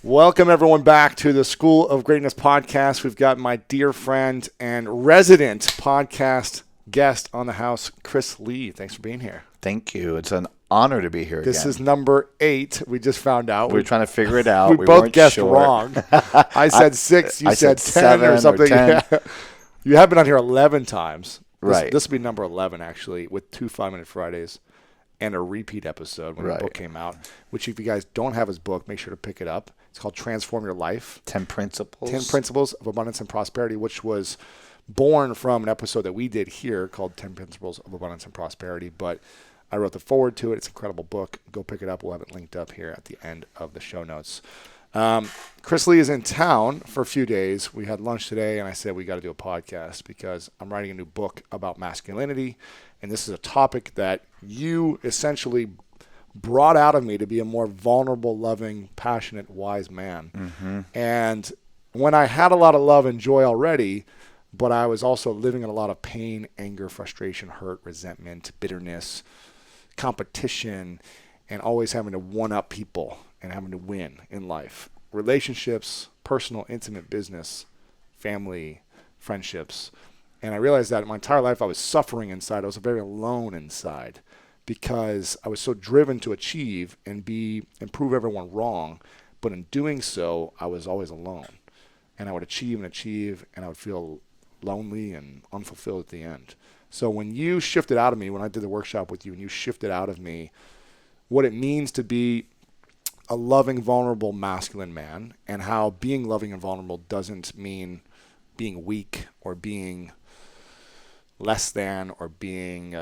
Welcome, everyone, back to the School of Greatness podcast. We've got my dear friend and resident podcast guest on the house, Chris Lee. Thanks for being here. Thank you. It's an honor to be here This again. is number 8. We just found out. We were trying to figure it out. We both weren't guessed sure. wrong. I said 6. You I said 10 7 or something. 10. Yeah. You have been on here 11 times. Right. This will be number 11, actually, with 2 5-Minute Fridays and a repeat episode when the book came out, which if you guys don't have his book, make sure to pick it up. It's called Transform Your Life. 10 Principles. 10 Principles of Abundance and Prosperity, which was born from an episode that we did here called 10 Principles of Abundance and Prosperity. But I wrote the foreword to it. It's an incredible book. Go pick it up. We'll have it linked up here at the end of the show notes. Chris Lee is in town for a few days. We had lunch today, and I said we got to do a podcast because I'm writing a new book about masculinity, and this is a topic that you essentially brought out of me to be a more vulnerable, loving, passionate, wise man. Mm-hmm. And when I had a lot of love and joy already, but I was also living in a lot of pain, anger, frustration, hurt, resentment, bitterness, competition, and always having to one-up people and having to win in life. Relationships, personal, intimate business, family, friendships. And I realized that my entire life I was suffering inside. I was very alone inside because I was so driven to achieve and prove everyone wrong. But in doing so, I was always alone. And I would achieve, and I would feel lonely and unfulfilled at the end. So when you shifted out of me, when I did the workshop with you, and you shifted out of me, what it means to be a loving, vulnerable, masculine man, and how being loving and vulnerable doesn't mean being weak or being less than or being,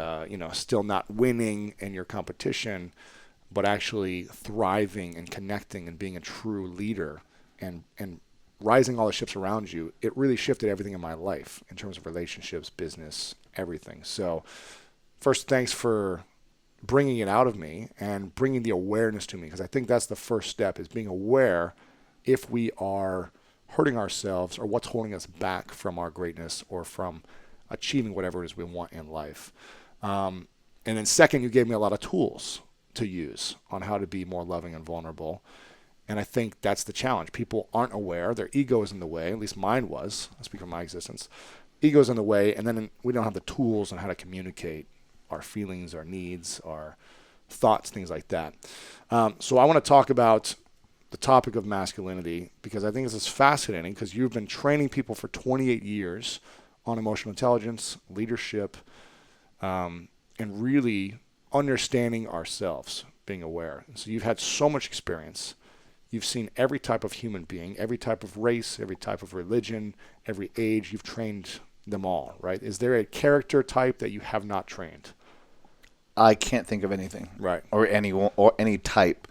still not winning in your competition, but actually thriving and connecting and being a true leader and rising all the ships around you. It really shifted everything in my life in terms of relationships, business, everything. So first, thanks for bringing it out of me and bringing the awareness to me, because I think that's the first step, is being aware if we are hurting ourselves or what's holding us back from our greatness or from achieving whatever it is we want in life. And then second, you gave me a lot of tools to use on how to be more loving and vulnerable. And I think that's the challenge. People aren't aware. Their ego is in the way. At least mine was. I speak from my existence. Ego is in the way, and then we don't have the tools on how to communicate our feelings, our needs, our thoughts, things like that. So I want to talk about the topic of masculinity because I think this is fascinating, because you've been training people for 28 years on emotional intelligence, leadership, and really understanding ourselves, being aware. And so you've had so much experience. You've seen every type of human being, every type of race, every type of religion, every age. You've trained them all, right? Is there a character type that you have not trained? I can't think of anything. Right. Or any type.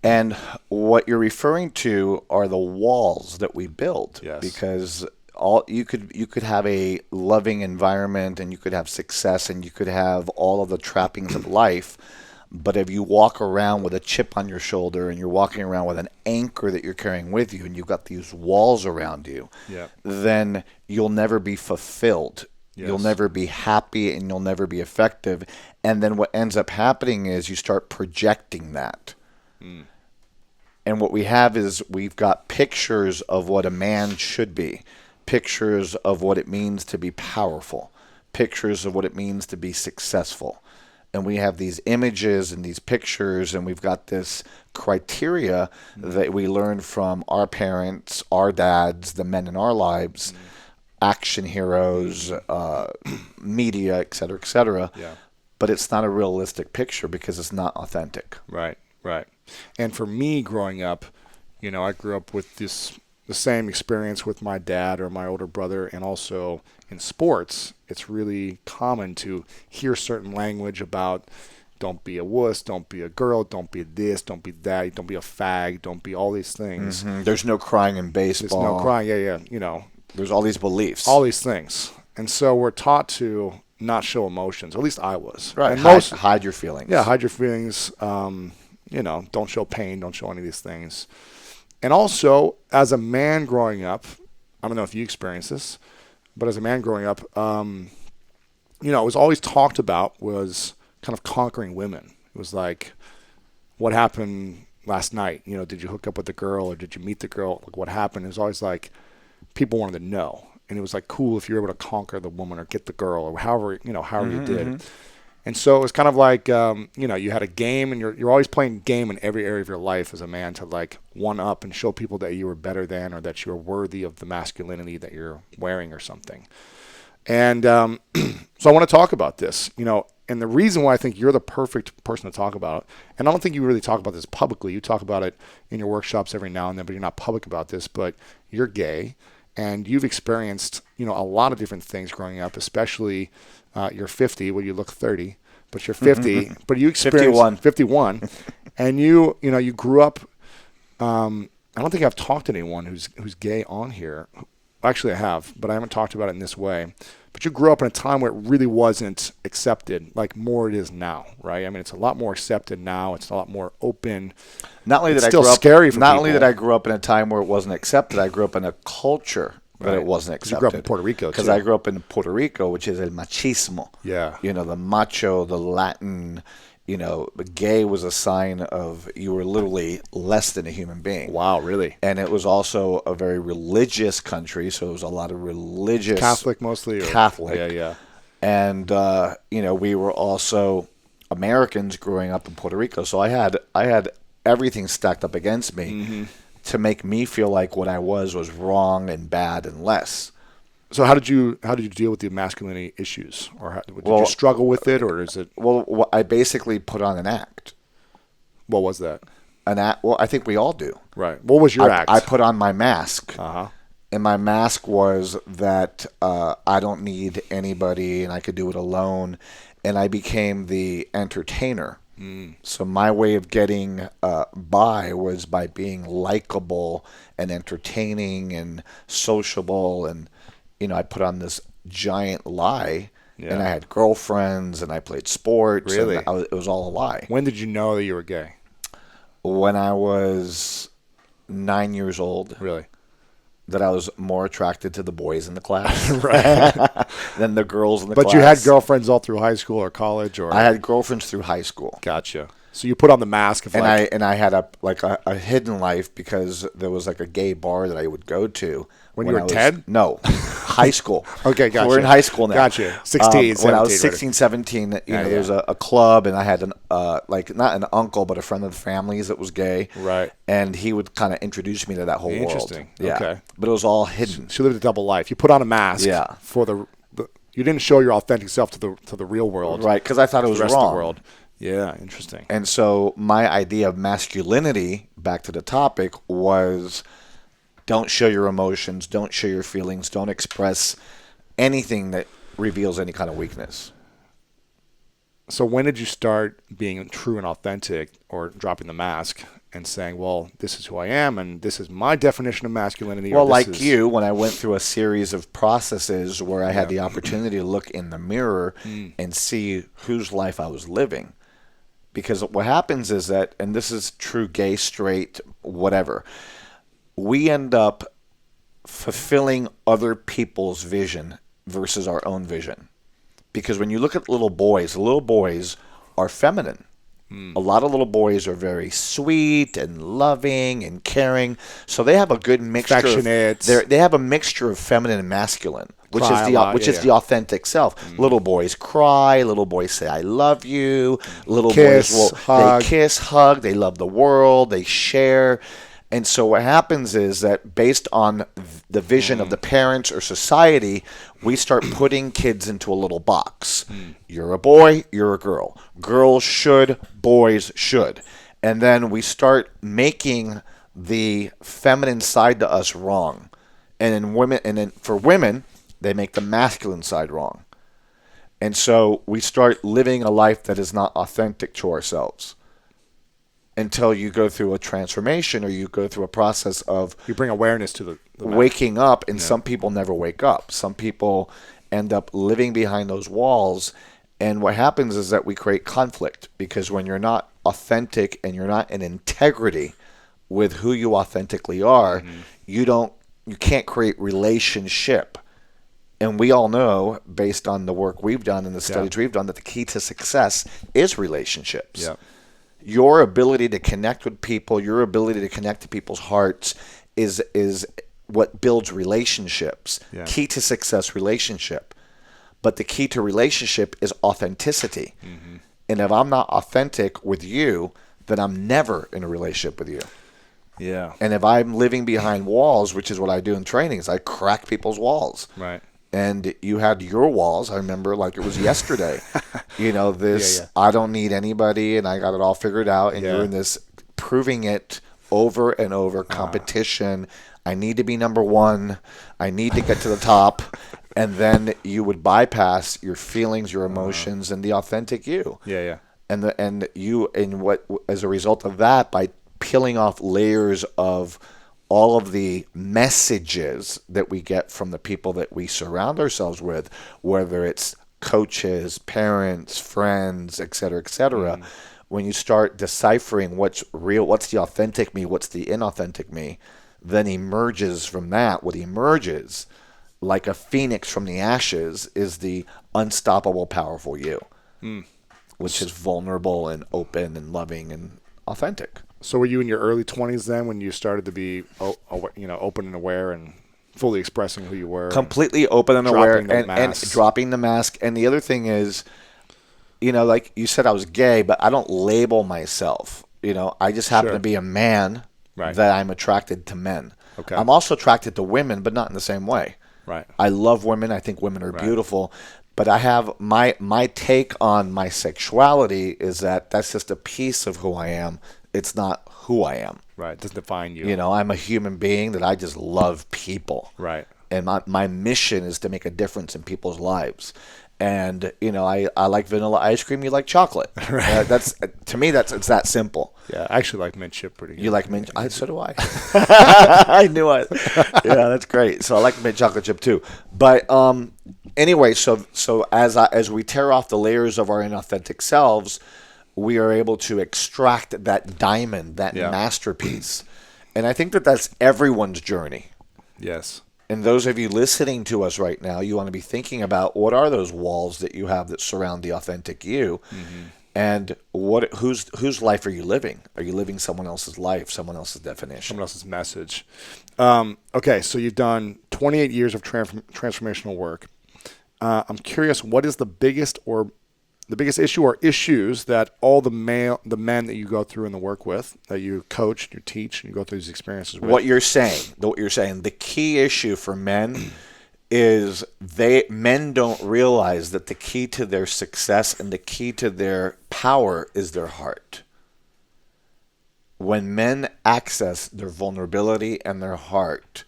And what you're referring to are the walls that we build. Yes. Because you could have a loving environment, and you could have success, and you could have all of the trappings of life. But if you walk around with a chip on your shoulder, and you're walking around with an anchor that you're carrying with you, and you've got these walls around you, then you'll never be fulfilled. Yes. You'll never be happy, and you'll never be effective. And then what ends up happening is you start projecting that. And what we have is we've got pictures of what a man should be, pictures of what it means to be powerful, pictures of what it means to be successful. And we have these images and these pictures, and we've got this criteria that we learned from our parents, our dads, the men in our lives, action heroes, media, et cetera, et cetera. Yeah. But it's not a realistic picture because it's not authentic. Right. And for me growing up, I grew up with the same experience with my dad or my older brother, and also in sports, it's really common to hear certain language about don't be a wuss, don't be a girl, don't be this, don't be that, don't be a fag, don't be all these things. Mm-hmm. There's no crying in baseball. There's no crying, yeah. There's all these beliefs. All these things. And so we're taught to not show emotions. At least I was. Right. And hide your feelings. Yeah, hide your feelings. Don't show pain, don't show any of these things. And also, as a man growing up, I don't know if you experienced this, but as a man growing up, it was always talked about was kind of conquering women. It It was like, what happened last night? You know, did you hook up with the girl or did you meet the girl? Like, what happened? It was always like people wanted to know. And it was like cool if you were able to conquer the woman or get the girl or however you did. And so it was kind of like, you had a game and you're always playing game in every area of your life as a man to like one up and show people that you were better than or that you were worthy of the masculinity that you're wearing or something. And so I want to talk about this, and the reason why I think you're the perfect person to talk about it, and I don't think you really talk about this publicly. You talk about it in your workshops every now and then, but you're not public about this, but you're gay and you've experienced, a lot of different things growing up, especially you're 50, well, you look 30, but you're 50, but you experienced 51 and you grew up, I don't think I've talked to anyone who's gay on here. Actually, I have, but I haven't talked about it in this way. But you grew up in a time where it really wasn't accepted, like more it is now, right? I mean, it's a lot more accepted now. It's a lot more open. Not only it's that still I grew up, scary for not people. only that I grew up in a time where it wasn't accepted, I grew up in a culture that it wasn't accepted. You grew up in Puerto Rico, because too. I grew up in Puerto Rico, which is el machismo. Yeah. The macho, the Latin. Gay was a sign of you were literally less than a human being. Wow, really? And it was also a very religious country, so it was a lot of religious. Catholic mostly? Catholic. Yeah. And, we were also Americans growing up in Puerto Rico. So I had everything stacked up against me to make me feel like what I was wrong and bad and less. So how did you deal with the masculinity issues? Or did you struggle with it, or is it? Well, I basically put on an act. What was that? An act? Well, I think we all do. Right. What was your act? I put on my mask. Uh-huh. And my mask was that I don't need anybody and I could do it alone. And I became the entertainer. So my way of getting by was by being likable and entertaining and sociable. And, I put on this giant lie. Yeah. And I had girlfriends and I played sports. Really? And it was all a lie. When did you know that you were gay? When I was 9 years old. Really? That I was more attracted to the boys in the class right. than the girls in the class. But you had girlfriends all through high school or college, or I had girlfriends through high school. Gotcha. So you put on the mask of I had a hidden life because there was like a gay bar that I would go to when you were 10? No, high school. Okay, gotcha. We're in high school now. Gotcha. 16, 17. When I was 16, 17, there was a club, and I had not an uncle, but a friend of the family's that was gay. Right. And he would kind of introduce me to that whole world. Interesting. Yeah. Okay. But it was all hidden. So you lived a double life. You put on a mask. Yeah. For you didn't show your authentic self to the real world. Right, because I thought it was the rest wrong. Of the world. Yeah, interesting. And so my idea of masculinity, back to the topic, was don't show your emotions, don't show your feelings, don't express anything that reveals any kind of weakness. So when did you start being true and authentic, or dropping the mask and saying, well, this is who I am and this is my definition of masculinity? Well, like you, when I went through a series of processes where I had the opportunity to look in the mirror and see whose life I was living. Because what happens is that, and this is true gay, straight, whatever, we end up fulfilling other people's vision versus our own vision. Because when you look at little boys are feminine. A lot of little boys are very sweet and loving and caring. So they have a good mixture. Affectionate. They have a mixture of feminine and masculine, which is the authentic self. Little boys cry. Little boys say, I love you. Little boys hug. They kiss, hug. They love the world. They share. And so what happens is that based on the vision of the parents or society, we start putting kids into a little box. You're a boy, you're a girl. Girls should, boys should. And then we start making the feminine side to us wrong. And then for women, they make the masculine side wrong. And so we start living a life that is not authentic to ourselves. Until you go through a transformation or you go through a process of... You bring awareness to the waking up, and some people never wake up. Some people end up living behind those walls, and what happens is that we create conflict, because when you're not authentic and you're not in integrity with who you authentically are, you can't create relationship. And we all know, based on the work we've done and the Yeah. studies we've done, that the key to success is relationships. Yeah. Your ability to connect with people, your ability to connect to people's hearts is what builds relationships. Yeah. Key to success, relationship. But the key to relationship is authenticity. And if I'm not authentic with you, then I'm never in a relationship with you. Yeah. And if I'm living behind walls, which is what I do in trainings, I crack people's walls. Right. And you had your walls, I remember like it was yesterday. This, Yeah. I don't need anybody and I got it all figured out. And Yeah. you're in this proving it over and over competition. I need to be number one. I need to get to the top. And then you would bypass your feelings, your emotions, and the authentic you. Yeah. And you, and what, as a result of that, by peeling off layers of all of the messages that we get from the people that we surround ourselves with, whether it's coaches, parents, friends, et cetera, when you start deciphering what's real, what's the authentic me, what's the inauthentic me, then emerges from that, what emerges like a phoenix from the ashes is the unstoppable, powerful you, which is vulnerable and open and loving and authentic. So were you in your early 20s then when you started to be, open and aware and fully expressing who you were? Completely open and aware dropping the and mask. dropping the mask. And the other thing is, like you said, I was gay, but I don't label myself. I just happen Sure. to be a man Right. that I'm attracted to men. Okay. I'm also attracted to women, but not in the same way. Right. I love women. I think women are Right. beautiful. But I have my take on my sexuality is that that's just a piece of who I am. It's not who I am. Right. It doesn't define you. I'm a human being that I just love people. Right. And my mission is to make a difference in people's lives. And, I like vanilla ice cream. You like chocolate. Right. To me, it's that simple. Yeah. I actually like mint chip pretty good. You like mint? So do I. I knew it. Yeah, that's great. So I like mint chocolate chip too. But anyway, so as we tear off the layers of our inauthentic selves, we are able to extract that diamond, that Yeah. masterpiece. And I think that that's everyone's journey. Yes. And those of you listening to us right now, you want to be thinking about what are those walls that you have that surround the authentic you, and whose life are you living? Are you living someone else's life, someone else's definition? Someone else's message. Okay. So you've done 28 years of transformational work. I'm curious, what is the biggest issue or issues that all the men that you go through and the work with, that you coach, you teach, and you go through these experiences with? What you're saying, the key issue for men is men don't realize that the key to their success and the key to their power is their heart. When men access their vulnerability and their heart,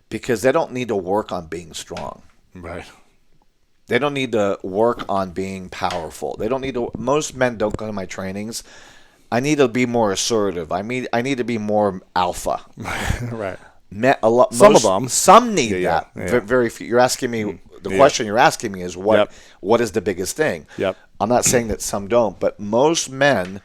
because they don't need to work on being strong. Right. They don't need to work on being powerful. Most men don't go to my trainings. I need to be more assertive. I need to be more alpha. Right. Some need Yeah. that. Very few. You're asking me, the question you're asking me is what is the biggest thing? Yep. I'm not saying that some don't, but most men,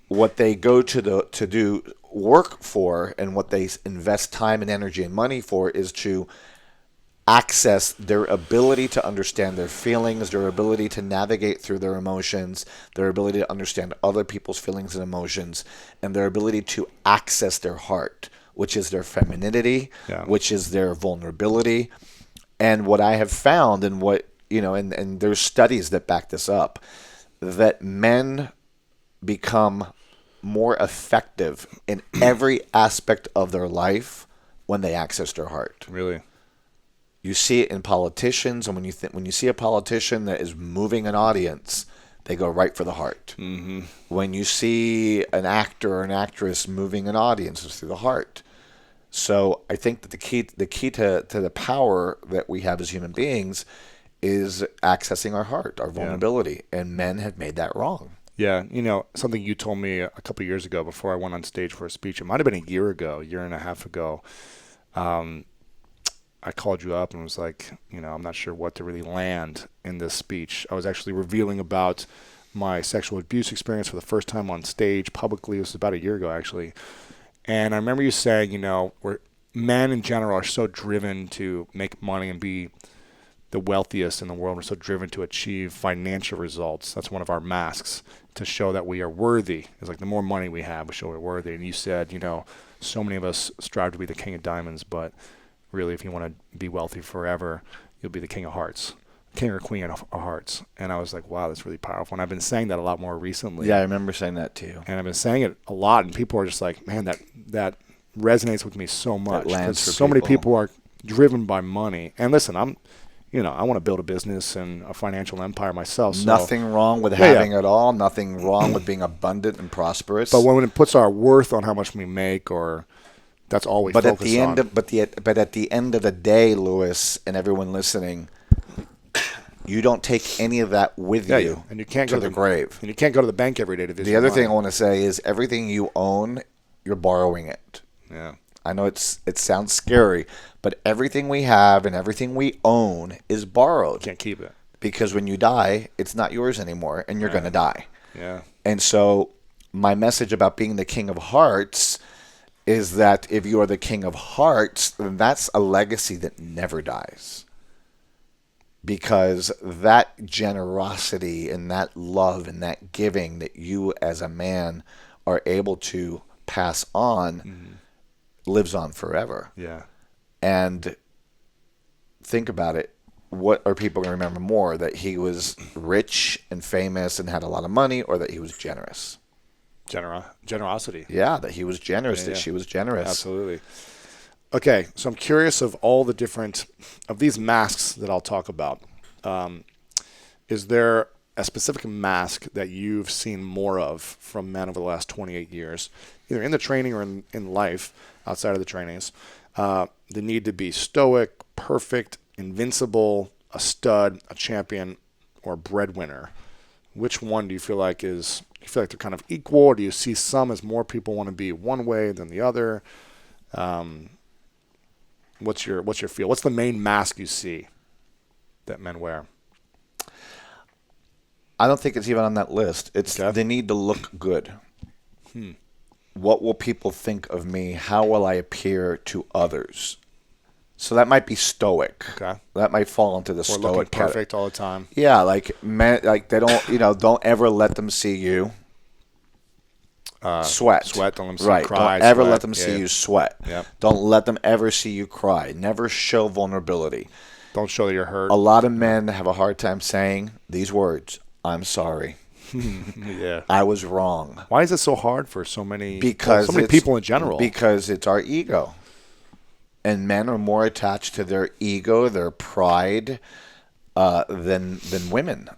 what they go to do work for and what they invest time and energy and money for is to access their ability to understand their feelings, their ability to navigate through their emotions, their ability to understand other people's feelings and emotions, and their ability to access their heart, which is their femininity, which is their vulnerability. And what I have found, and and there's studies that back this up, that men become more effective in every aspect of their life when they access their heart. Really? You see it in politicians, and when you see a politician that is moving an audience, they go right for the heart. Mm-hmm. When you see an actor or an actress moving an audience, it's through the heart. So I think that the key to the power that we have as human beings is accessing our heart, our vulnerability, and men have made that wrong. Yeah, something you told me a couple of years ago before I went on stage for a speech. It might have been a year and a half ago. I called you up and was like, I'm not sure what to really land in this speech. I was actually revealing about my sexual abuse experience for the first time on stage publicly. It was about a year ago, actually. And I remember you saying, men in general are so driven to make money and be the wealthiest in the world. We're so driven to achieve financial results. That's one of our masks to show that we are worthy. It's like the more money we have, we show we're worthy. And you said, so many of us strive to be the king of diamonds, but really, if you want to be wealthy forever, you'll be the king of hearts, king or queen of hearts. And I was like, wow, that's really powerful. And I've been saying that a lot more recently. Yeah, I remember saying that too. And I've been saying it a lot, and people are just like, man, that resonates with me so much. Because so many people are driven by money. And listen, I want to build a business and a financial empire myself. So. Nothing wrong with having it all. Nothing wrong with being abundant and prosperous. But when it puts our worth on how much we make, or that's all we focus on. But at the end of the day, Lewis, and everyone listening, you don't take any of that with you, and you can't to go to the grave. And you can't go to the bank every day to visit. The other thing I want to say is everything you own, you're borrowing it. Yeah. I know it sounds scary, but everything we have and everything we own is borrowed. Can't keep it. Because when you die, it's not yours anymore, and you're going to die. Yeah. And so my message about being the king of hearts is that if you are the king of hearts, then that's a legacy that never dies. Because that generosity and that love and that giving that you as a man are able to pass on lives on forever. Yeah. And think about it. What are people going to remember more? That he was rich and famous and had a lot of money, or that he was generous? Generosity. Yeah, that he was generous, that she was generous. Absolutely. Okay, so I'm curious of all the different, of these masks that I'll talk about. Is there a specific mask that you've seen more of from men over the last 28 years, either in the training or in life outside of the trainings? The need to be stoic, perfect, invincible, a stud, a champion, or breadwinner. Which one do you feel like they're kind of equal, or do you see some as more people want to be one way than the other? What's your feel? What's the main mask you see that men wear? I don't think it's even on that list. It's the need to look good. What will people think of me? How will I appear to others? So that might be stoic. Okay. That might fall into the stoic looking part. perfect all the time. Yeah, like men, like they don't, don't ever let them see you sweat. Sweat. Don't let them see right. you cry. Don't ever sweat. let them see you sweat. Yep. Don't let them ever see you cry. Never show vulnerability. Don't show that you're hurt. A lot of men have a hard time saying these words. I'm sorry. Yeah. I was wrong. Why is it so hard for so many Because people in general? Because it's our ego. And men are more attached to their ego, their pride, than women.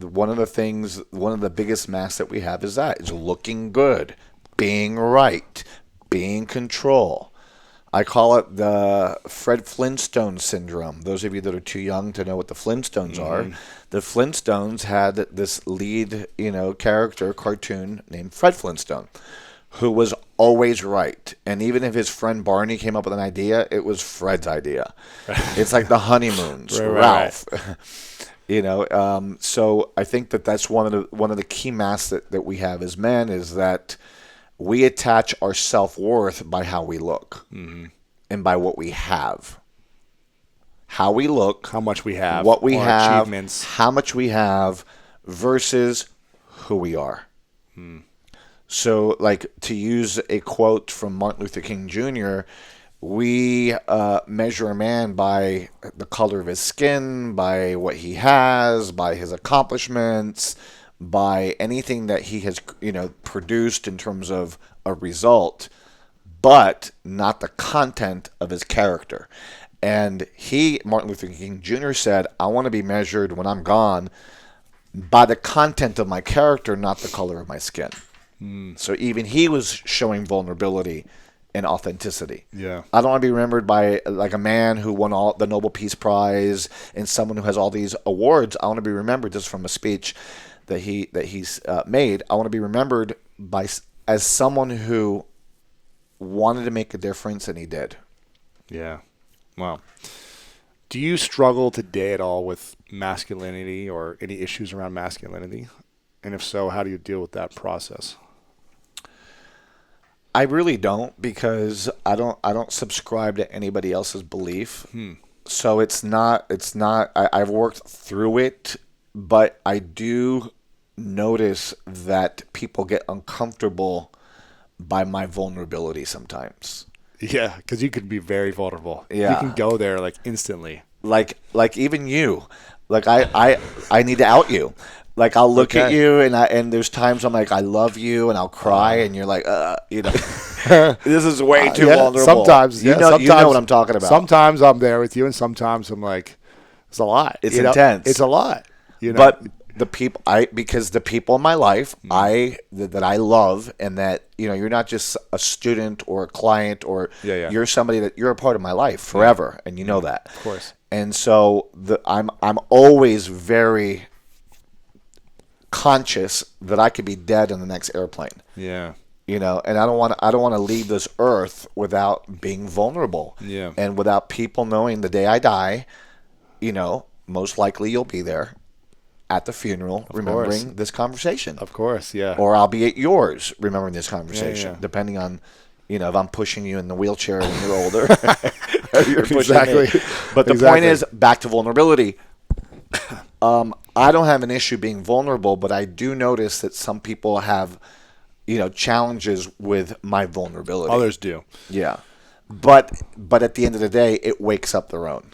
One of the biggest masks that we have is looking good, being right, being in control. I call it the Fred Flintstone syndrome. Those of you that are too young to know what the Flintstones are, the Flintstones had this lead, character cartoon named Fred Flintstone, who was always right. And even if his friend Barney came up with an idea, it was Fred's idea. It's like the honeymoons, Ralph. Right. So I think that's one of the key masks that we have as men, is that we attach our self-worth by how we look and by what we have. How we look, how much we have, what we have, achievements. how much we have versus who we are. So, like, to use a quote from Martin Luther King Jr., we measure a man by the color of his skin, by what he has, by his accomplishments, by anything that he has, produced in terms of a result, but not the content of his character. And Martin Luther King Jr. said, I want to be measured when I'm gone by the content of my character, not the color of my skin. So even he was showing vulnerability and authenticity. Yeah. I don't want to be remembered by like a man who won all the Nobel Peace Prize and someone who has all these awards. I want to be remembered just from a speech that he's made. I want to be remembered as someone who wanted to make a difference, and he did. Yeah. Wow. Do you struggle today at all with masculinity or any issues around masculinity? And if so, how do you deal with that process? I really don't, because I don't subscribe to anybody else's belief. So I've worked through it, but I do notice that people get uncomfortable by my vulnerability sometimes. Yeah, because you can be very vulnerable. You can Yeah. go there like instantly. Like even you, like I need to out you. Like I'll look at Okay. you and there's times I'm like I love you and I'll cry and you're like this is way too Yeah, vulnerable. sometimes. Yeah, You know what I'm talking about. Sometimes I'm there with you, and sometimes I'm like, it's a lot. It's you know? intense. It's a lot. You know. But the people because the people in my life that I love and that you're not just a student or a client or Yeah. you're somebody that you're a part of my life forever and you know that. Of course. And so I'm always very conscious that I could be dead in the next airplane. Yeah. And I don't want to leave this earth without being vulnerable. Yeah. And without people knowing the day I die, most likely you'll be there at the funeral remembering this conversation. Of course, yeah. Or I'll be at yours remembering this conversation, Yeah. depending on if I'm pushing you in the wheelchair when you're older. Or you're pushing Exactly. me. But the point is, back to vulnerability. I don't have an issue being vulnerable, but I do notice that some people have, challenges with my vulnerability. Others do. Yeah. But at the end of the day, it wakes up their own.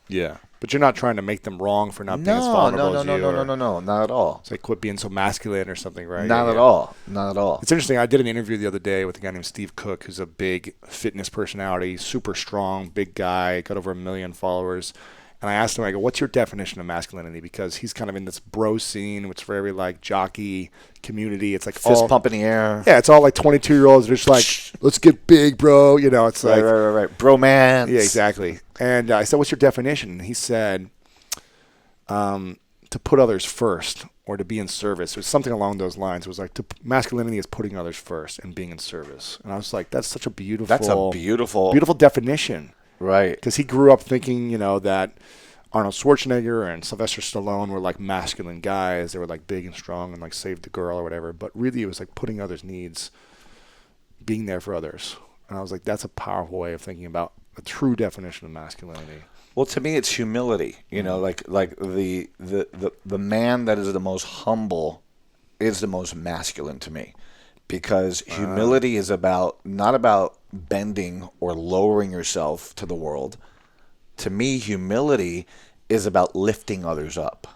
Yeah. But you're not trying to make them wrong for not being as vulnerable as you. No, not at all. It's like quit being so masculine or something, right? Not at all. Not at all. It's interesting. I did an interview the other day with a guy named Steve Cook, who's a big fitness personality, super strong, big guy, got over 1 million followers. And I asked him, I go, what's your definition of masculinity? Because he's kind of in this bro scene, which is very like jockey community. It's like Fist pump in the air. Yeah, it's all like 22-year-olds. They're just like, let's get big, bro. It's like right. Bromance. Yeah, exactly. And I said, what's your definition? And he said, to put others first or to be in service. It was something along those lines. It was like masculinity is putting others first and being in service. And I was like, that's such a beautiful definition. Right. Because he grew up thinking, that Arnold Schwarzenegger and Sylvester Stallone were like masculine guys. They were like big and strong and like saved the girl or whatever. But really it was like putting others' needs, being there for others. And I was like, that's a powerful way of thinking about a true definition of masculinity. Well, to me, it's humility. Like the man that is the most humble is the most masculine to me, because humility is not about bending or lowering yourself to the world. To me, humility is about lifting others up.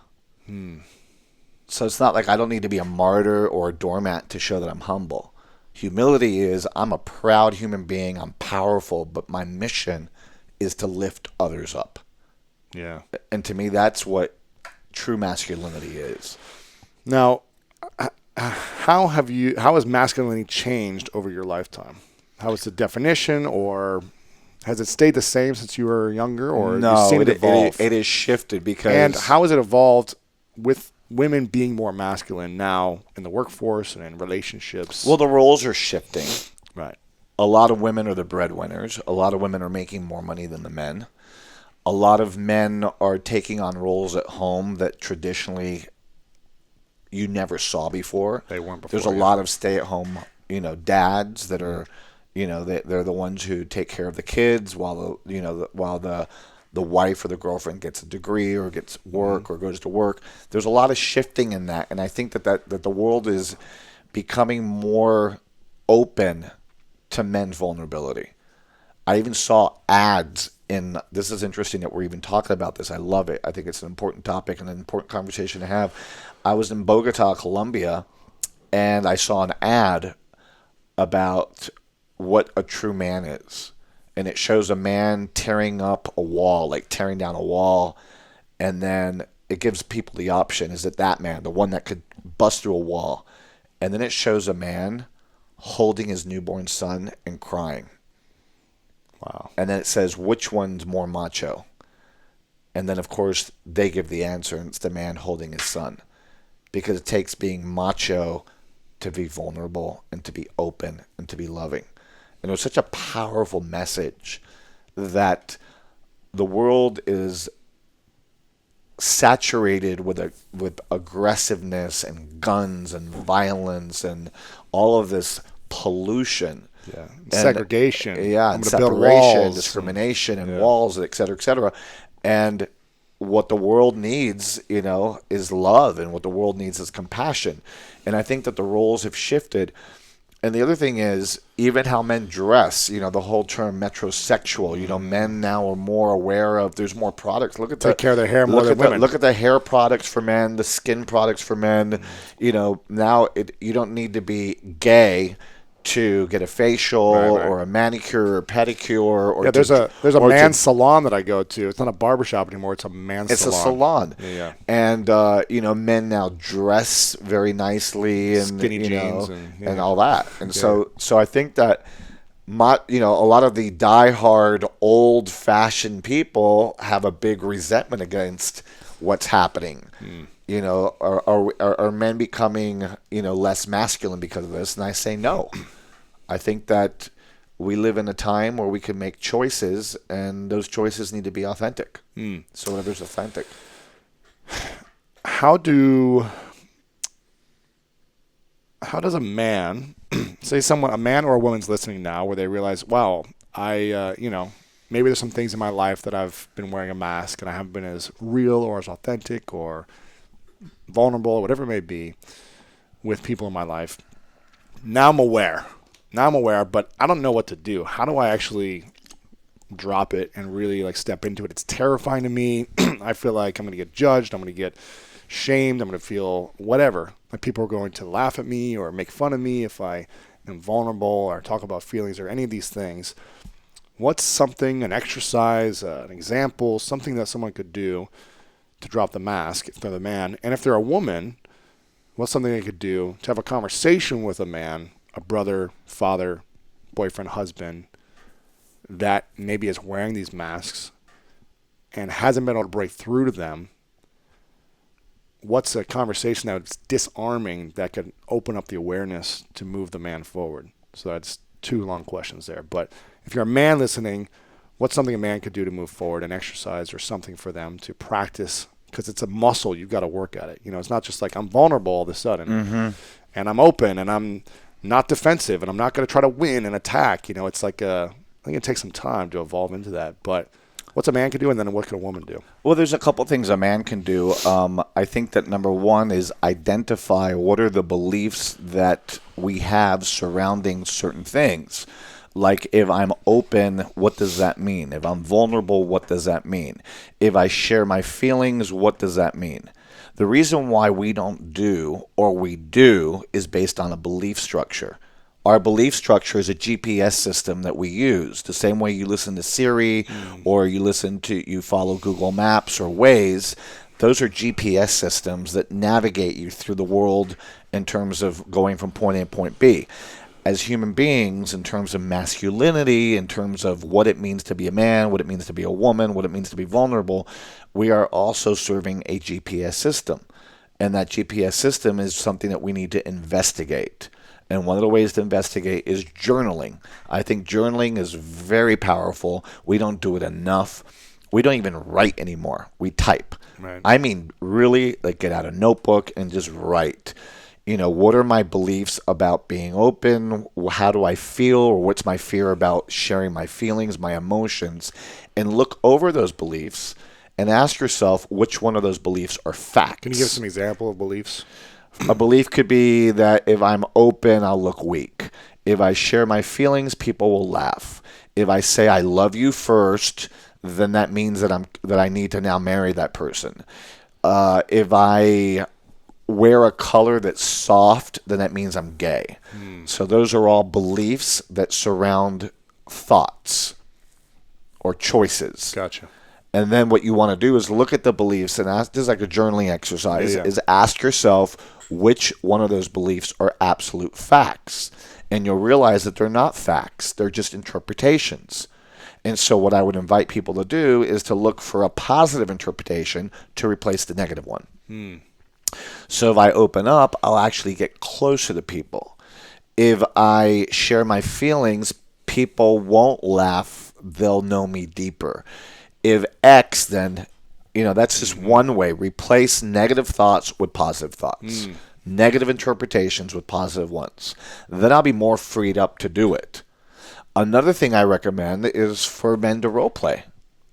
So it's not like I don't need to be a martyr or a doormat to show that I'm humble. Humility is I'm a proud human being. I'm powerful, but my mission is to lift others up. Yeah. And to me, that's what true masculinity is. Now, how has masculinity changed over your lifetime? How is the definition, or has it stayed the same since you were younger, or no, you've seen it evolve? It has shifted because. And how has it evolved with women being more masculine now in the workforce and in relationships? Well, the roles are shifting. Right. A lot of women are the breadwinners. A lot of women are making more money than the men. A lot of men are taking on roles at home that traditionally you never saw before. They weren't before. There's a lot of stay-at-home, dads that are, they're the ones who take care of the kids while the wife or the girlfriend gets a degree or gets work or goes to work. There's a lot of shifting in that, and I think that the world is becoming more open to men's vulnerability. I even saw ads this is interesting that we're even talking about this. I love it. I think it's an important topic and an important conversation to have. I was in Bogota, Colombia, and I saw an ad about what a true man is. And it shows a man tearing up a wall, like tearing down a wall, and then it gives people the option, is it that man, the one that could bust through a wall? And then it shows a man holding his newborn son and crying. Wow. And then it says, which one's more macho? And then, of course, they give the answer, and it's the man holding his son. Because it takes being macho to be vulnerable and to be open and to be loving. And it was such a powerful message that the world is saturated with aggressiveness and guns and violence and all of this pollution. Yeah. And, Segregation. Yeah, I'm and going to build separation, walls. discrimination, and walls, et cetera, et cetera. And what the world needs, is love, and what the world needs is compassion. And I think that the roles have shifted. And the other thing is, even how men dress, the whole term metrosexual, men now are more aware of, there's more products. Take care of their hair more than women. Look at the hair products for men, the skin products for men. Now you don't need to be gay to get a facial or a manicure or pedicure. Or there's a man's salon that I go to. It's not a barbershop anymore. It's a man's salon. It's a salon. Yeah. And, men now dress very nicely and skinny jeans and all that. And so I think that a lot of the diehard old-fashioned people have a big resentment against what's happening. Are men becoming, less masculine because of this? And I say no. I think that we live in a time where we can make choices, and those choices need to be authentic. So whatever's authentic. How does a man, say a man or a woman's listening now, where they realize, wow, maybe there's some things in my life that I've been wearing a mask and I haven't been as real or as authentic or vulnerable or whatever it may be with people in my life. Now I'm aware, but I don't know what to do. How do I actually drop it and really step into it? It's terrifying to me. I feel like I'm going to get judged. I'm going to get shamed. I'm going to feel whatever. Like people are going to laugh at me or make fun of me if I am vulnerable or talk about feelings or any of these things. What's something, an exercise, an example, something that someone could do to drop the mask if they're the man? And if they're a woman, what's something they could do to have a conversation with a man, a brother, father, boyfriend, husband, that maybe is wearing these masks and hasn't been able to break through to them? What's a conversation that's disarming that could open up the awareness to move the man forward? So that's 2 long questions there. But if you're a man listening, what's something a man could do to move forward, an exercise or something for them to practice? Because it's a muscle. You've got to work at it. It's not just like I'm vulnerable all of a sudden and I'm open and I'm not defensive and I'm not going to try to win and attack. It's like I think it takes some time to evolve into that. But what's a man can do, and then what can a woman do? Well, there's a couple things a man can do. I think that number one is identify what are the beliefs that we have surrounding certain things. Like if I'm open, what does that mean? If I'm vulnerable, what does that mean? If I share my feelings, what does that mean? The reason why we don't do or we do is based on a belief structure. Our belief structure is a GPS system that we use. The same way you listen to Siri or you follow Google Maps or Waze. Those are GPS systems that navigate you through the world in terms of going from point A to point B. As human beings, in terms of masculinity, in terms of what it means to be a man, what it means to be a woman, what it means to be vulnerable, we are also serving a GPS system. And that GPS system is something that we need to investigate. And one of the ways to investigate is journaling. I think journaling is very powerful. We don't do it enough. We don't even write anymore. We type. Right. I mean, really, get out a notebook and just write. What are my beliefs about being open? How do I feel? Or what's my fear about sharing my feelings, my emotions? And look over those beliefs and ask yourself which one of those beliefs are facts. Can you give some example of beliefs? A belief could be that if I'm open, I'll look weak. If I share my feelings, people will laugh. If I say I love you first, then that means that I need to now marry that person. If I wear a color that's soft, then that means I'm gay. So those are all beliefs that surround thoughts or choices. Gotcha. And then what you want to do is look at the beliefs and ask, this is like a journaling exercise, is ask yourself which one of those beliefs are absolute facts. And you'll realize that they're not facts. They're just interpretations. And so what I would invite people to do is to look for a positive interpretation to replace the negative one. So if I open up, I'll actually get closer to people. If I share my feelings, people won't laugh. They'll know me deeper. If X, then, that's just one way. Replace negative thoughts with positive thoughts. Negative interpretations with positive ones. Then I'll be more freed up to do it. Another thing I recommend is for men to role play.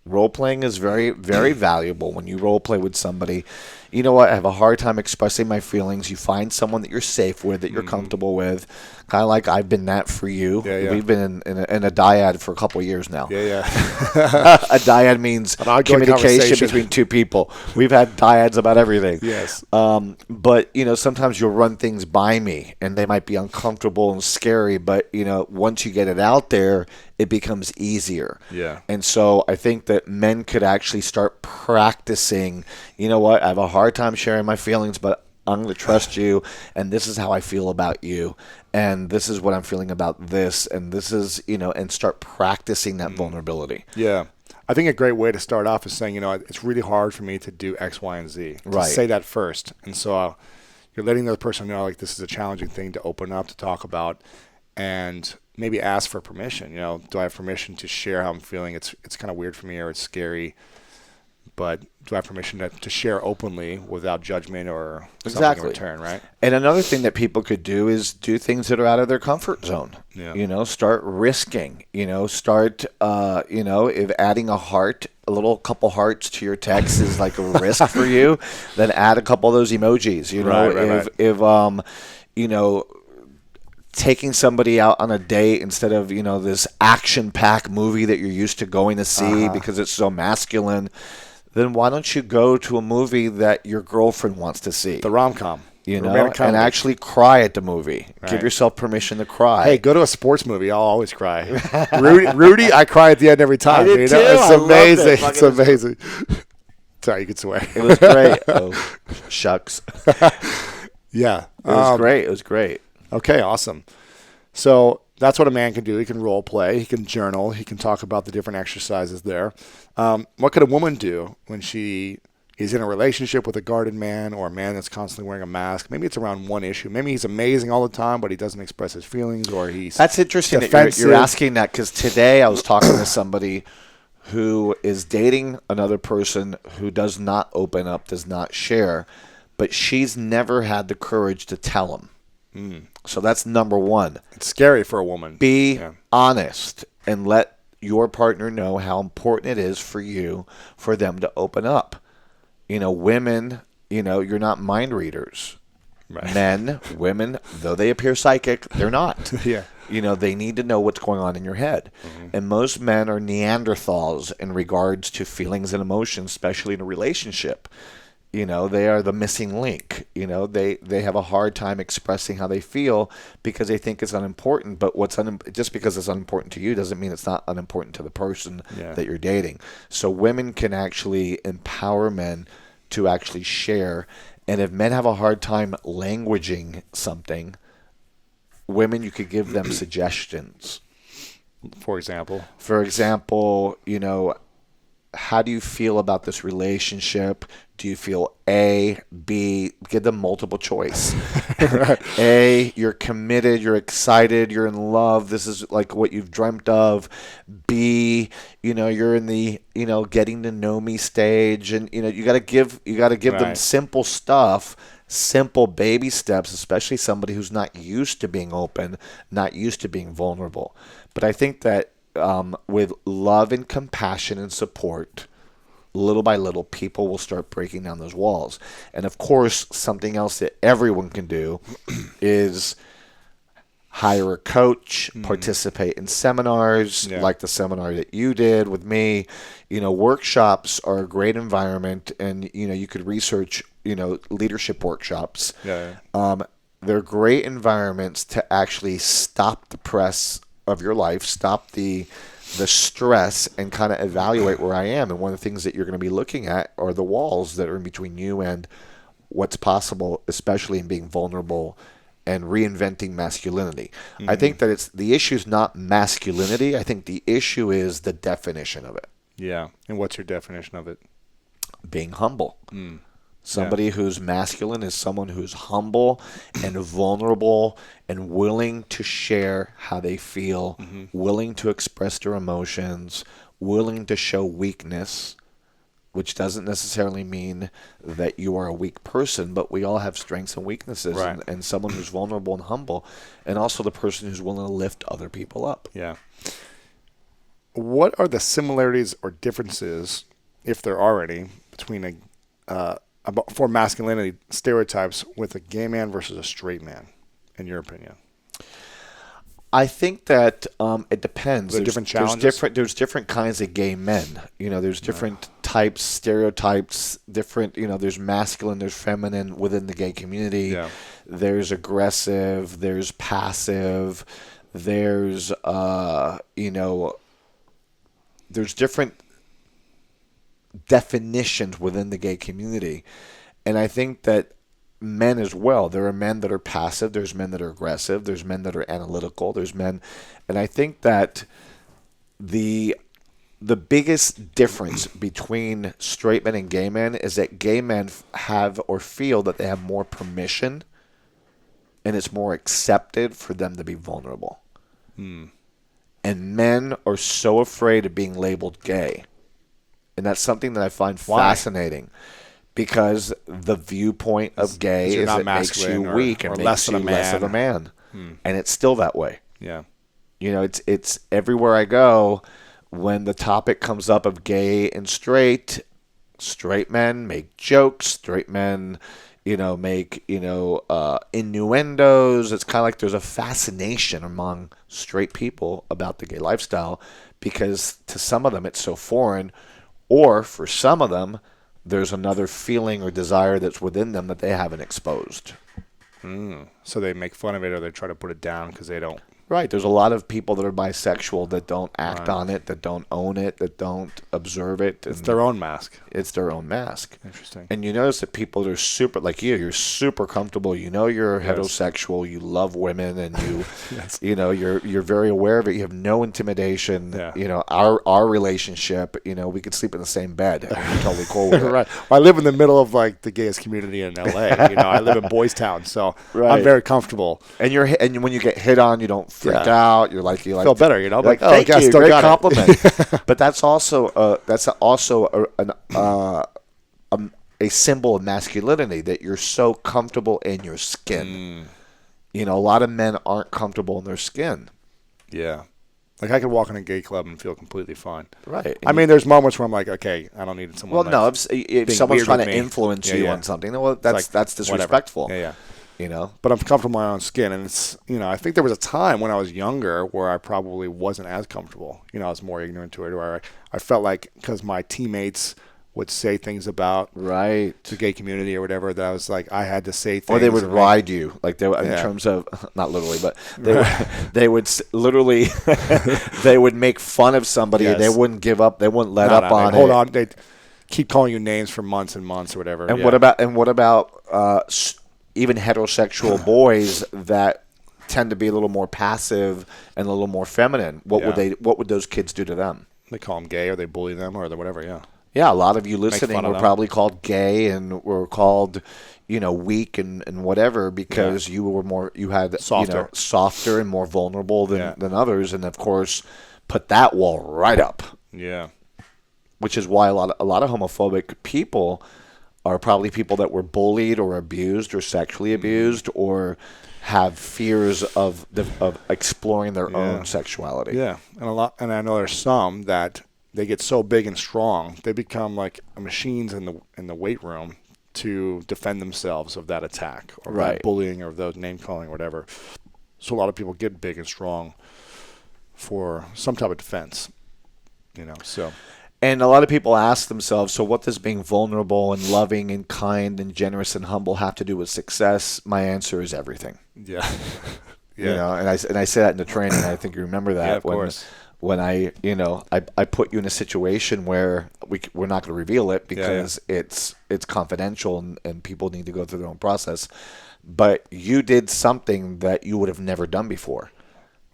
Role playing is very, very valuable. When you role play with somebody, you know what? I have a hard time expressing my feelings. You find someone that you're safe with, that you're comfortable with. Kind of like I've been that for you. Yeah. We've been in a dyad for a couple of years now. Yeah. A dyad means An ongoing communication conversation. between two people. We've had dyads about everything. Yes. But, sometimes you'll run things by me, and they might be uncomfortable and scary. But, once you get it out there, it becomes easier. Yeah. And so I think that men could actually start practicing, you know what, I have a hard time sharing my feelings, but I'm going to trust you, and this is how I feel about you, and this is what I'm feeling about this, and this is, and start practicing that vulnerability. Yeah. I think a great way to start off is saying, it's really hard for me to do X, Y, and Z. To Right. say that first. And so you're letting the other person know, like, this is a challenging thing to open up, to talk about, and maybe ask for permission. Do I have permission to share how I'm feeling? It's kind of weird for me, or it's scary, but do I have permission to share openly without judgment or something in return, right? And another thing that people could do is do things that are out of their comfort zone. Yeah. Start risking. Start. If adding a little couple hearts to your text is like a risk for you, then add a couple of those emojis. Right. If taking somebody out on a date instead of this action-packed movie that you're used to going to see because it's so masculine, then why don't you go to a movie that your girlfriend wants to see? The rom-com. And actually cry at the movie. Right. Give yourself permission to cry. Hey, go to a sports movie. I'll always cry. Rudy, I cry at the end every time. I did too. It's I loved amazing. it. It's amazing. Sorry, you can swear. It was great. Oh, shucks. Yeah. It was great. It was great. Okay, awesome. So that's what a man can do. He can role play. He can journal. He can talk about the different exercises there. What could a woman do when she is in a relationship with a guarded man or a man that's constantly wearing a mask? Maybe it's around one issue. Maybe he's amazing all the time, but he doesn't express his feelings, or he's That's interesting that you're asking that, because today I was talking to somebody who is dating another person who does not open up, does not share, but she's never had the courage to tell him. So that's number one. It's scary for a woman. Be honest and let your partner know how important it is for you for them to open up. Women, you're not mind readers. Right. Men, women, though they appear psychic, they're not. Yeah. They need to know what's going on in your head. And most men are Neanderthals in regards to feelings and emotions, especially in a relationship. They are the missing link. They have a hard time expressing how they feel because they think it's unimportant. But just because it's unimportant to you doesn't mean it's not unimportant to the person that you're dating. So women can actually empower men to actually share. And if men have a hard time languaging something, women, you could give them suggestions. For example, how do you feel about this relationship? Do you feel A, B? Give them multiple choice. A, you're committed, you're excited, you're in love. This is like what you've dreamt of. B, you're in the getting to know me stage, and you got to give them simple stuff, simple baby steps, especially somebody who's not used to being open, not used to being vulnerable. But I think that with love and compassion and support, little by little, people will start breaking down those walls. And of course, something else that everyone can do is hire a coach, participate in seminars like the seminar that you did with me. Workshops are a great environment, and you could research leadership workshops. They're great environments to actually stop the press of your life, stop the stress, and kind of evaluate where I am. And one of the things that you're going to be looking at are the walls that are in between you and what's possible, especially in being vulnerable and reinventing masculinity. I think that the issue is not masculinity. I think the issue is the definition of it. Yeah. And what's your definition of it? Being humble. Somebody who's masculine is someone who's humble and vulnerable and willing to share how they feel, willing to express their emotions, willing to show weakness, which doesn't necessarily mean that you are a weak person, but we all have strengths and weaknesses, Right. and someone who's vulnerable and humble, and also the person who's willing to lift other people up. Yeah. What are the similarities or differences, if there are any, between for masculinity stereotypes with a gay man versus a straight man, in your opinion? I think that it depends. Are there different challenges? There's different kinds of gay men. There's different types, stereotypes, different, there's masculine, there's feminine within the gay community. Yeah. There's aggressive, there's passive, there's, there's different definitions within the gay community. And I think that men as well, there are men that are passive, there's men that are aggressive, there's men that are analytical, there's men, and I think that the biggest difference between straight men and gay men is that gay men have or feel that they have more permission, and it's more accepted for them to be vulnerable. And men are so afraid of being labeled gay. And that's something that I find fascinating, because the viewpoint of gay is it makes you weak and makes you less of a man. And it's still that way. Yeah. It's everywhere I go, when the topic comes up of gay and straight men make jokes, straight men make, innuendos. It's kind of like there's a fascination among straight people about the gay lifestyle, because to some of them it's so foreign, or for some of them there's another feeling or desire that's within them that they haven't exposed. So they make fun of it, or they try to put it down because they don't. Right. There's a lot of people that are bisexual that don't act on it, that don't own it, that don't observe it. It's their own mask. It's their own mask. Interesting. And you notice that people that are super, like you're super comfortable. You're heterosexual. You love women, and you're very aware of it. You have no intimidation. Yeah. Our relationship, we could sleep in the same bed. And you're totally cool with it. Right. Well, I live in the middle of like the gayest community in LA. I live in Boys Town, so I'm very comfortable. And when you get hit on, you don't freak out. You feel better, like, oh, thank you, great compliment. But that's also a symbol of masculinity, that you're so comfortable in your skin. A lot of men aren't comfortable in their skin. Yeah. Like I could walk in a gay club and feel completely fine. Right. I mean, there's moments where I'm like, okay, I don't need someone. Well, no, if someone's trying to influence you on something, well, that's disrespectful. Whatever. Yeah. But I'm comfortable in my own skin, and it's I think there was a time when I was younger where I probably wasn't as comfortable. I was more ignorant to it, or I felt like because my teammates would say things about the gay community or whatever, that I was like, I had to say things. Or they would ride you, like in terms of, not literally, but they would literally they would make fun of somebody. Yes. They wouldn't give up. They wouldn't let up on it. Hold on, they'd keep calling you names for months and months or whatever. And what about even heterosexual boys that tend to be a little more passive and a little more feminine? What would those kids do to them? They call them gay, or they bully them, or whatever. Yeah. Yeah, a lot of you listening were probably called gay and were called, weak and whatever, because you had softer and more vulnerable than others, and of course put that wall right up. Yeah. Which is why a lot of homophobic people are probably people that were bullied or abused or sexually abused, or have fears of exploring their own sexuality. Yeah, and I know there's some that they get so big and strong, they become like machines in the weight room to defend themselves of that attack or that bullying or those name calling or whatever. So a lot of people get big and strong for some type of defense. So. And a lot of people ask themselves, so what does being vulnerable and loving and kind and generous and humble have to do with success? My answer is everything. Yeah. And I say that in the training. I think you remember that. Yeah, of course. When I put you in a situation where we're not going to reveal it because it's confidential and people need to go through their own process. But you did something that you would have never done before.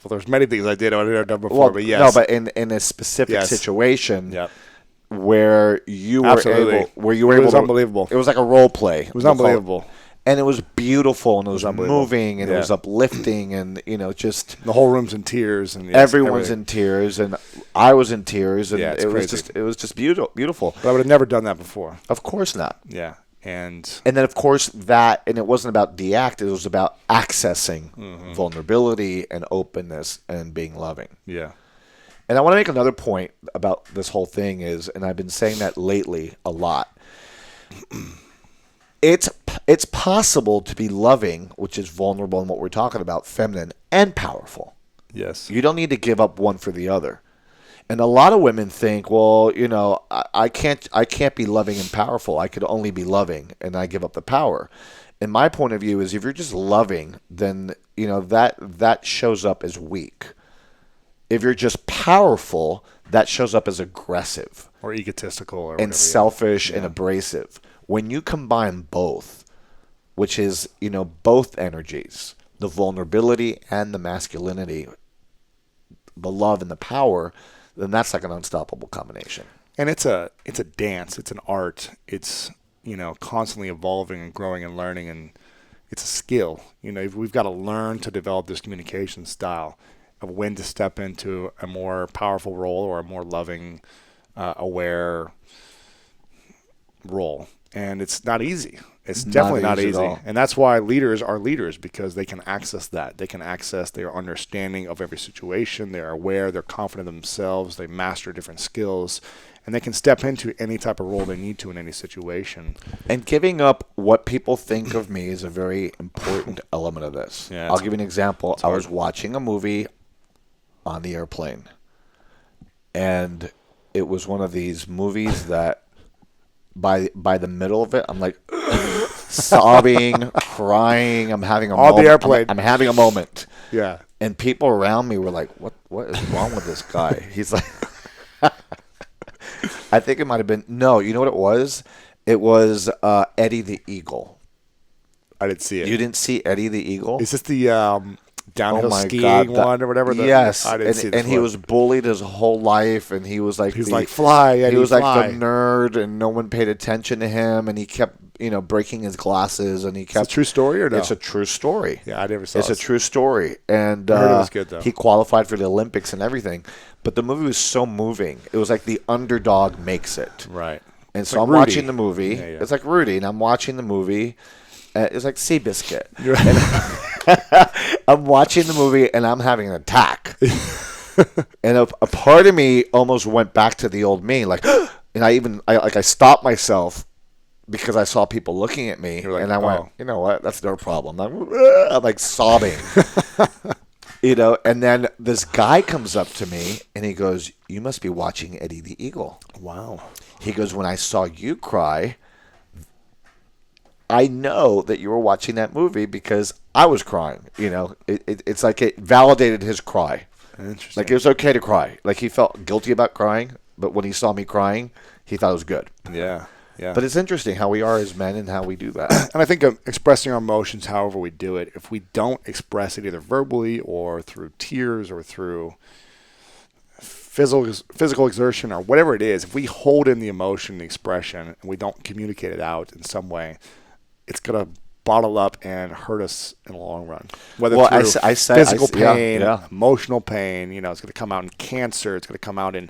Well, there's many things I did I've never done before, but yes. No, but in a specific situation where you were able, it was unbelievable. It was like a role play. It was unbelievable. And it was beautiful, and it was moving, and it was uplifting, and just the whole room's in tears, and everyone's in tears, and I was in tears, and Yeah, it's it was crazy. just beautiful. But I would have never done that before. Of course not. Yeah. And then, of course, and it wasn't about the act, it was about accessing vulnerability and openness and being loving. yeah. And I want to make another point about this whole thing and I've been saying that lately a lot. It's possible to be loving, which is vulnerable in what we're talking about, feminine, and powerful. Yes. You don't need to give up one for the other. And a lot of women think, well, I can't be loving and powerful. I could only be loving, and I give up the power. And my point of view is, if you're just loving, then that shows up as weak. If you're just powerful, that shows up as aggressive Or egotistical, or and whatever, selfish yeah. and abrasive. When you combine both, which is both energies, the vulnerability and the masculinity, the love and the power, then that's like an unstoppable combination. And it's a dance. It's an art. It's constantly evolving and growing and learning, and it's a skill. We've got to learn to develop this communication style of when to step into a more powerful role or a more loving, aware role. And it's not easy. It's definitely not easy easy. at all. And that's why leaders are leaders, because they can access that. They can access their understanding of every situation. They're aware. They're confident in themselves. They master different skills. And they can step into any type of role they need to in any situation. And giving up what people think of me is a very important element of this. Yeah, I'll give you an example. I hard. was watching a movie on the airplane, and it was one of these movies that by the middle of it, I'm like sobbing, crying. I'm having a On the moment. airplane. I'm having a moment. Yeah. And people around me were like, "What is wrong with this guy?" He's like, I think it might have been no. You know what it was? It was Eddie the Eagle. I didn't see it. You didn't see Eddie the Eagle? Is this the downhill skiing God, one or whatever? Yes, I didn't see this and he one. was bullied his whole life, and he was like fly, Eddie, he was fly. like the nerd, and no one paid attention to him, and he kept breaking his glasses, and he kept. It's a true story or no? It's a true story. Yeah, I never saw It's it. a true story, and I heard it was good, though. he qualified for the Olympics and everything, but the movie was so moving. It was like the underdog makes it, Right. and It's so like I'm Rudy. watching the movie. Yeah, yeah. It's like Rudy, and I'm watching the movie. It's like Seabiscuit. I'm watching the movie, and I'm having an attack. And a part of me almost went back to the old me, like, and I stopped myself because I saw people looking at me, You're like, and I went, oh. you know what? That's their problem. I'm like sobbing, and then this guy comes up to me, and he goes, "You must be watching Eddie the Eagle." Wow. He goes, "When I saw you cry, I know that you were watching that movie because I was crying." It's like it validated his cry. Interesting. Like it was okay to cry. Like he felt guilty about crying, but when he saw me crying, he thought it was good. Yeah. Yeah. But it's interesting how we are as men and how we do that. And I think expressing our emotions, however we do it, if we don't express it either verbally or through tears or through physical exertion or whatever it is, if we hold in the emotion, the expression, and we don't communicate it out in some way, it's going to bottle up and hurt us in the long run. Whether through physical pain, emotional pain, it's going to come out in cancer, it's going to come out in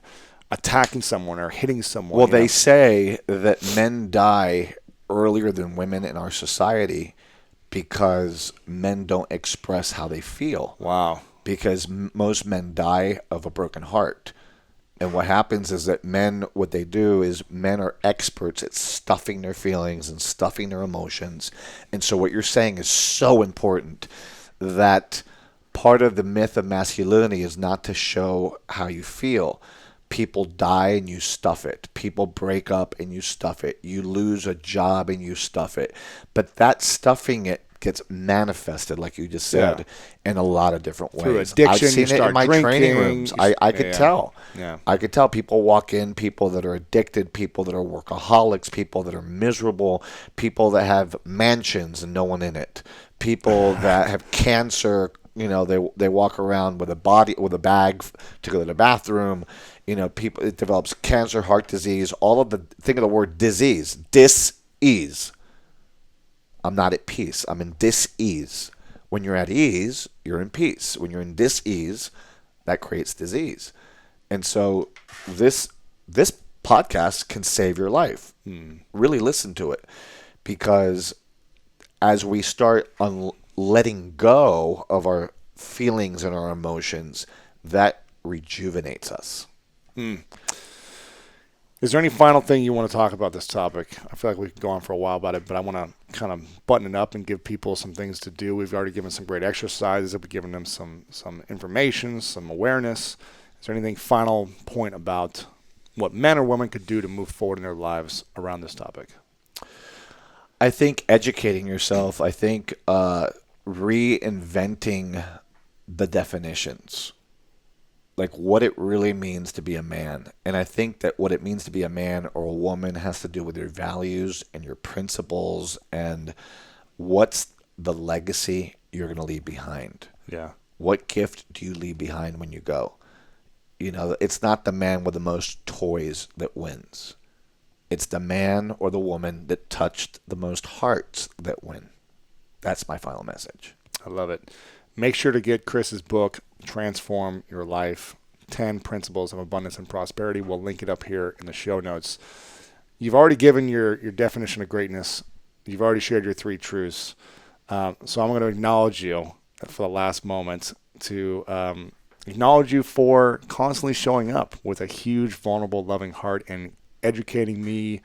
attacking someone or hitting someone. Well, they say that men die earlier than women in our society because men don't express how they feel. Wow. Because most men die of a broken heart. And what happens is that what they do is men are experts at stuffing their feelings and stuffing their emotions. And so what you're saying is so important, that part of the myth of masculinity is not to show how you feel. People die and you stuff it. People break up and you stuff it. You lose a job and you stuff it. But that stuffing it gets manifested, like you just said, in a lot of different ways. Through addiction, I've seen it in my training rooms. I could tell. Yeah. I could tell people walk in, people that are addicted, people that are workaholics, people that are miserable, people that have mansions and no one in it, people that have cancer. They walk around with a bag to go to the bathroom. People, it develops cancer, heart disease, think of the word disease, dis-ease. I'm not at peace. I'm in dis-ease. When you're at ease, you're in peace. When you're in dis-ease, that creates disease. And so this podcast can save your life. Really listen to it, because as we start letting go of our feelings and our emotions, that rejuvenates us. Is there any final thing you want to talk about this topic? I feel like we could go on for a while about it, but I want to kind of button it up and give people some things to do. We've already given some great exercises. We've given them some information, some awareness. Is there anything final point about what men or women could do to move forward in their lives around this topic? I think educating yourself. I think reinventing the definitions, like what it really means to be a man. And I think that what it means to be a man or a woman has to do with your values and your principles and what's the legacy you're going to leave behind. Yeah. What gift do you leave behind when you go? You know, it's not the man with the most toys that wins. It's the man or the woman that touched the most hearts that win. That's my final message. I love it. Make sure to get Chris's book, Transform Your Life, 10 Principles of Abundance and Prosperity. We'll link it up here in the show notes. You've already given your definition of greatness. You've already shared your 3 truths. So I'm going to acknowledge you for the last moment to acknowledge you for constantly showing up with a huge, vulnerable, loving heart and educating me,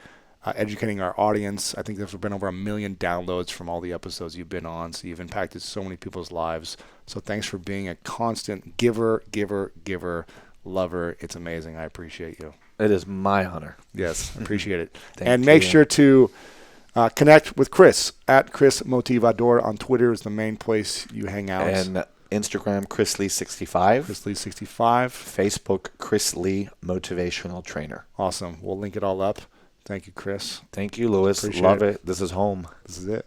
educating our audience. I think there's been over 1 million downloads from all the episodes you've been on, so you've impacted so many people's lives. So thanks for being a constant giver, lover. It's amazing. I appreciate you. It is my honor. Yes, appreciate it. Thank and you. make sure to connect with Chris at Chris Motivador on Twitter is the main place you hang out. And Instagram, Chris Lee 65. Chris Lee 65. Facebook, Chris Lee Motivational Trainer. Awesome. We'll link it all up. Thank you, Chris. Thank you, Lewis. Appreciate Love it. it. This is home. This is it.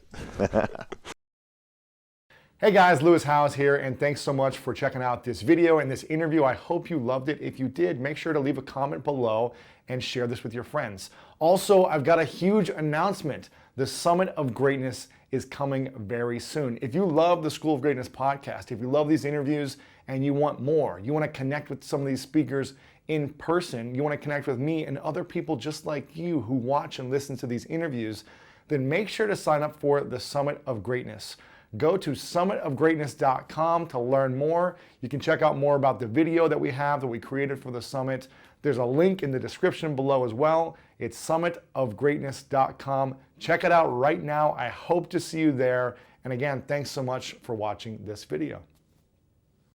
Hey guys, Lewis Howes here, and thanks so much for checking out this video and this interview. I hope you loved it. If you did, make sure to leave a comment below and share this with your friends. Also, I've got a huge announcement. The Summit of Greatness is coming very soon. If you love the School of Greatness podcast, if you love these interviews and you want more, you want to connect with some of these speakers in person, you want to connect with me and other people just like you who watch and listen to these interviews, then make sure to sign up for the Summit of Greatness. Go to summitofgreatness.com to learn more. You can check out more about the video that we created for the summit. There's a link in the description below as well. It's summitofgreatness.com. Check it out right now. I hope to see you there. And again, thanks so much for watching this video.